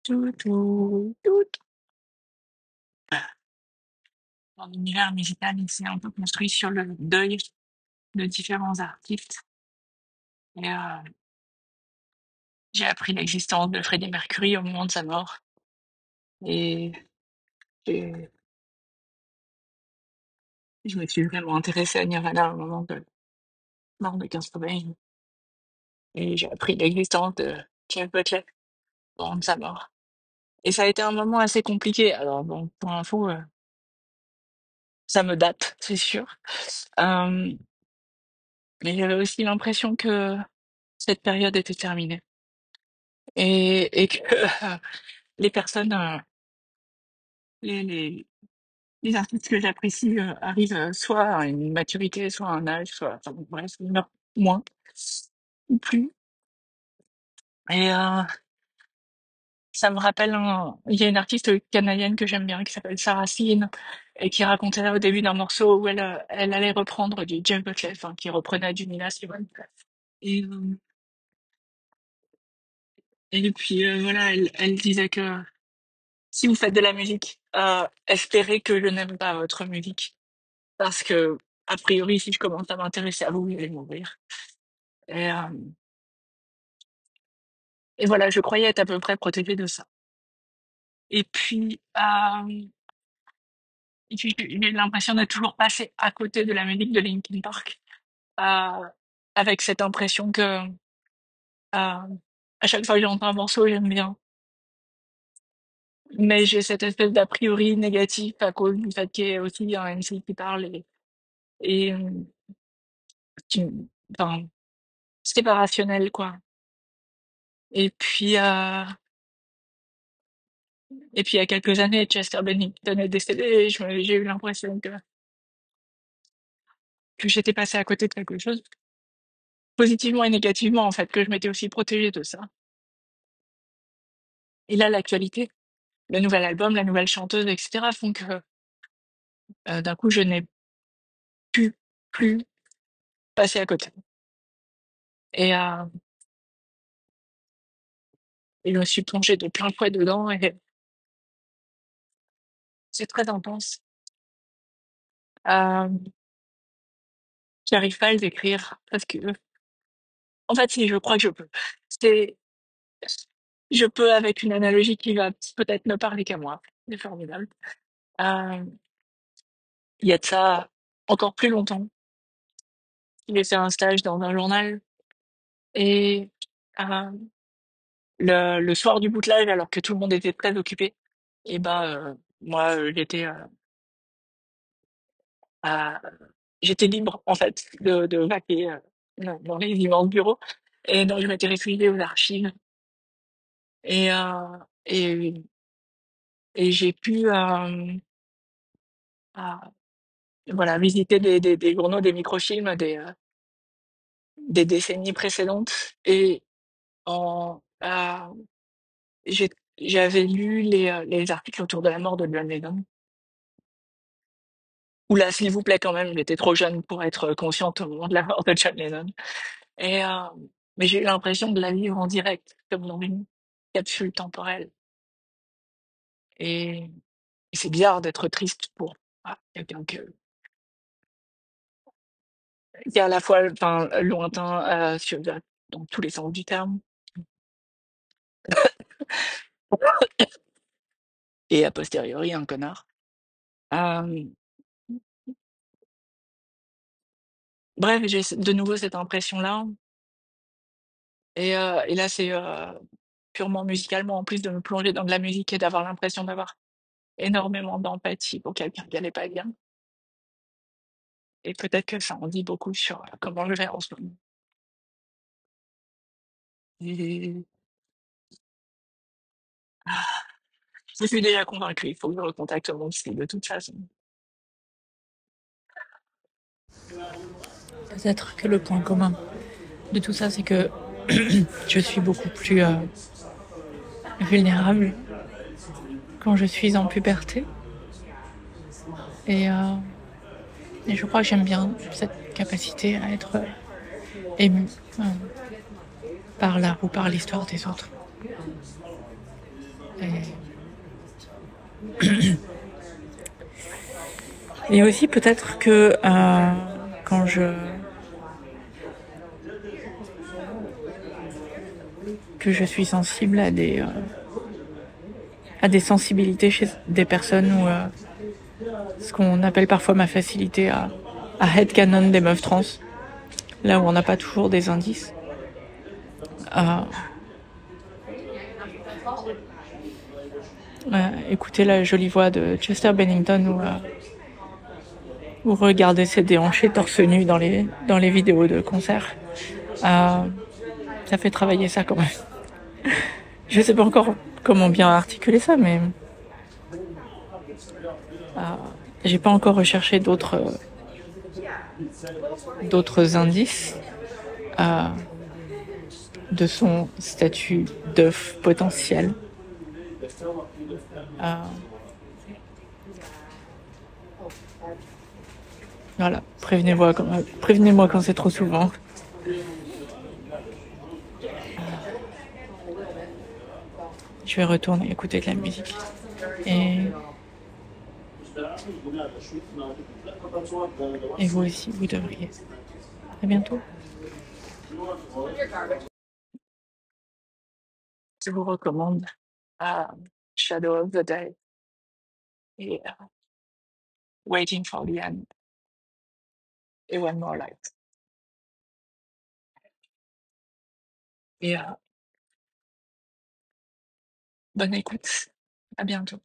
Tout, tout, tout. Mon univers musical, il s'est un peu construit sur le deuil de différents artistes. Et j'ai appris l'existence de Freddie Mercury au moment de sa mort. Et j'ai- je me suis vraiment intéressée à Nirvana au moment de mort de Kurt Cobain. Et j'ai appris l'existence de Jeff Buckley au moment de sa mort. Et ça a été un moment assez compliqué. Alors bon, pour info, ça me date, c'est sûr. Euh, mais j'avais aussi l'impression que cette période était terminée. Et que les personnes, les, les artistes que j'apprécie arrivent soit à une maturité, soit à un âge, soit, enfin, bon, bref, ils meurent moins ou plus. Et ça me rappelle, il y a une artiste canadienne que j'aime bien qui s'appelle Sarah Sean et qui racontait au début d'un morceau où elle allait reprendre du Jeff Buckley, enfin, qui reprenait du Nina Simone. Et, euh, et puis voilà, elle disait que si vous faites de la musique, espérez que je n'aime pas votre musique. Parce que, a priori, si je commence à m'intéresser à vous, je vais mourir. Et, euh, et voilà, je croyais être à peu près protégée de ça. Et puis, j'ai eu l'impression d'être toujours passée à côté de la musique de Linkin Park, euh, avec cette impression que à chaque fois que j'entends un morceau, j'aime bien. Mais j'ai cette espèce d'a priori négatif à cause du fait qu'il y ait aussi un MC qui parle et qui, enfin, c'était pas rationnel, quoi. Et puis, Et puis il y a quelques années, Chester Bennington est décédé et j'ai eu l'impression que j'étais passée à côté de quelque chose, positivement et négativement en fait, que je m'étais aussi protégée de ça. Et là, l'actualité, le nouvel album, la nouvelle chanteuse, etc. font que d'un coup, je n'ai pu plus passer à côté. Et, euh, et je me suis plongée de plein fouet dedans et c'est très intense. Euh, J'arrive pas à le décrire parce que, en fait, si je crois que je peux. C'est, je peux avec une analogie qui va peut-être ne parler qu'à moi. C'est formidable. Euh, il y a de ça encore plus longtemps. J'ai fait un stage dans un journal et euh, le soir du bouclage, alors que tout le monde était très occupé, et ben moi à- j'étais libre en fait de vaquer dans les immenses bureaux et donc je m'étais réfugiée aux archives et euh, et, et j'ai pu euh, voilà visiter des journaux, des microfilms des décennies précédentes et en J'ai j'avais lu les articles autour de la mort de John Lennon. Ou là, s'il vous plaît, quand même, j'étais trop jeune pour être consciente au moment de la mort de John Lennon. Et, mais j'ai eu l'impression de la vivre en direct, comme dans une capsule temporelle. Et, et c'est bizarre d'être triste pour quelqu'un qui est à la fois enfin, lointain dans tous les sens du terme et a posteriori un connard. Euh, Bref, j'ai de nouveau cette impression-là. Et là, c'est purement musicalement, en plus de me plonger dans de la musique et d'avoir l'impression d'avoir énormément d'empathie pour quelqu'un qui allait pas bien. Et peut-être que ça en dit beaucoup sur comment je vais en ce moment. Et je suis déjà convaincue, il faut que je recontacte mon psy de toute façon. Peut-être que le point commun de tout ça, c'est que je suis beaucoup plus vulnérable quand je suis en puberté. Et, euh, et je crois que j'aime bien cette capacité à être émue par l'art ou par l'histoire des autres. Et aussi peut-être que quand je suis sensible à des sensibilités chez des personnes ou ce qu'on appelle parfois ma facilité à headcanon des meufs trans, là où on n'a pas toujours des indices. Écouter la jolie voix de Chester Bennington ou regarder ses déhanchés torse nu dans les vidéos de concert, ça fait travailler ça quand même. Je sais pas encore comment bien articuler ça, mais j'ai pas encore recherché d'autres indices de son statut d'œuf potentiel. Voilà, prévenez-moi quand c'est trop souvent. Je vais retourner écouter de la musique. Et vous aussi, vous devriez. À bientôt. Je vous recommande Shadow of the Day et Waiting for the End et One More Light. Et bonne écoute. À bientôt.